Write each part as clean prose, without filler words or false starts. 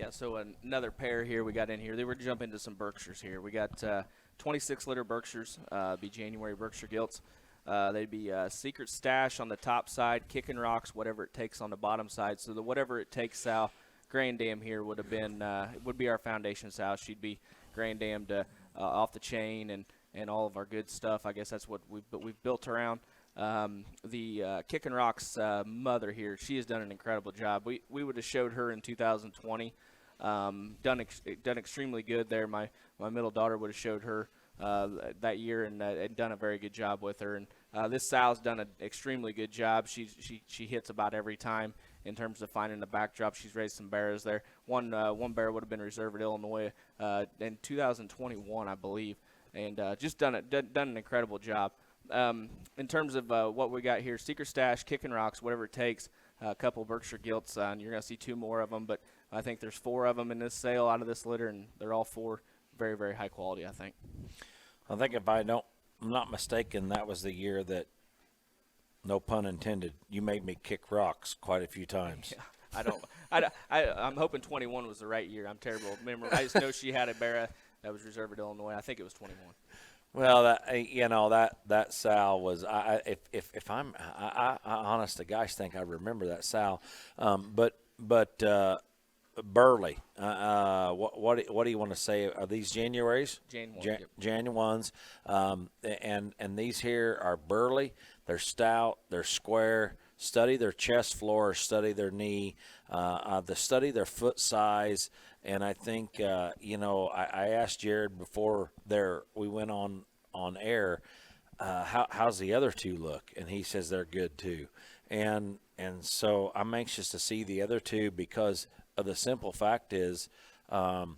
Yeah, so another pair here we got in here. They were jumping into some Berkshires here. We got 26 litter Berkshires, be January Berkshire Gilts. They'd be Secret Stash on the top side, Kicking Rocks, whatever it takes on the bottom side. So the whatever it takes sow, Grand Dam here would have been would be our foundation sow. She'd be Grand Dammed off the chain and all of our good stuff. I guess that's what we've built around. The Kicking Rocks mother here, she has done an incredible job. We would have showed her in 2020. Done extremely good there. My middle daughter would have showed her that year and done a very good job with her. And this sow's done an extremely good job. She hits about every time in terms of finding the backdrop. She's raised some bears there. One bear would have been reserved at Illinois in 2021, I believe, and just done an incredible job. In terms of what we got here, Secret Stash, Kicking Rocks, whatever it takes, a couple Berkshire Gilts, and you're going to see two more of them, but I think there's 4 of them in this sale out of this litter, and they're all 4 very, very high quality, I think. I think if I'm not mistaken, that was the year that, no pun intended, you made me kick rocks quite a few times. Yeah, I'm hoping 21 was the right year. I'm terrible. Remember, I just know she had a bear that was reserved at Illinois. I think it was 21. Well, that sow was. If I'm honest to gosh, think I remember that sow, but Burley. What do you want to say? Are these Januaries? Jan ones. And these here are Burley. They're stout. They're square. Study their chest floor. Study their knee. Study their foot size. And I think I asked Jared before we went on air. How's the other 2 look? And he says they're good too. And so I'm anxious to see the other 2 because of the simple fact is, when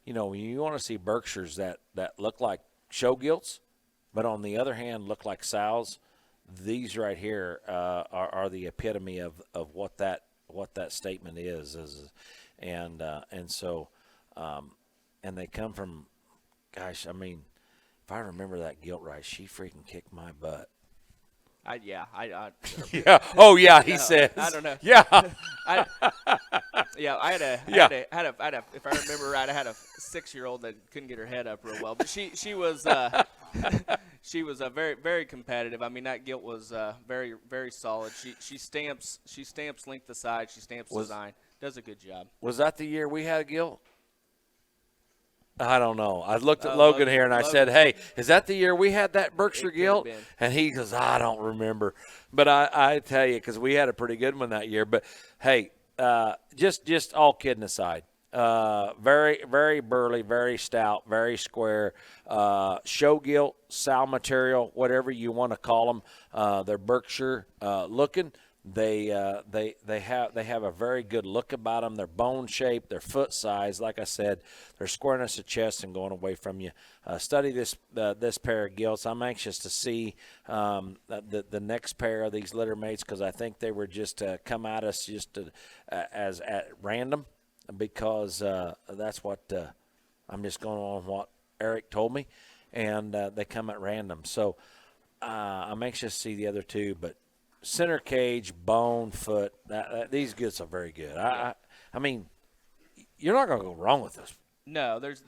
you want to see Berkshires that look like show gilts, but on the other hand look like sows, these right here are the epitome of what that statement is. And so they come from, gosh, I mean, if I remember that gilt right, she freaking kicked my butt. Yeah. Oh yeah, he says. I don't know. Yeah. I had a if I remember right, I had a 6-year-old that couldn't get her head up real well, but she was she was very, very competitive. I mean, that gilt was very, very solid. She stamps length aside. She stamps design. Does a good job. Was that the year we had a gilt? I don't know. I looked at Logan here and I said, "Hey, is that the year we had that Berkshire gilt?" And he goes, "I don't remember." But I tell you, because we had a pretty good one that year. But hey, just all kidding aside, very, very burly, very stout, very square, show gilt, sow material, whatever you want to call them. They're Berkshire looking. They have a very good look about them. Their bone shape, their foot size, like I said, their squareness of chest and going away from you. Study this pair of gilts. I'm anxious to see the next pair of these litter mates because I think they were just come at us as at random because that's what I'm just going on what Eric told me, and they come at random. So I'm anxious to see the other 2, but center cage, bone, foot. These gilts are very good. I mean, you're not going to go wrong with this. No, there's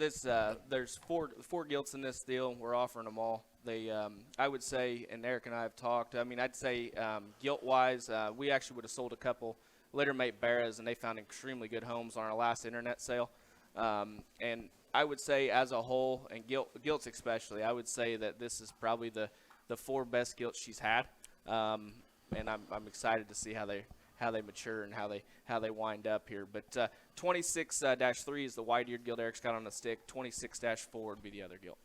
4 gilts in this deal. We're offering them all. They, I would say, and Eric and I have talked. I mean, I'd say gilt wise, we actually would have sold a couple littermate Barras, and they found extremely good homes on our last internet sale. And I would say, as a whole, and gilts especially, I would say that this is probably the 4 best gilts she's had. And I'm excited to see how they mature and how they wind up here. But 26-3 is the wide-eared gilt Eric's got on the stick. 26-4 would be the other gilt.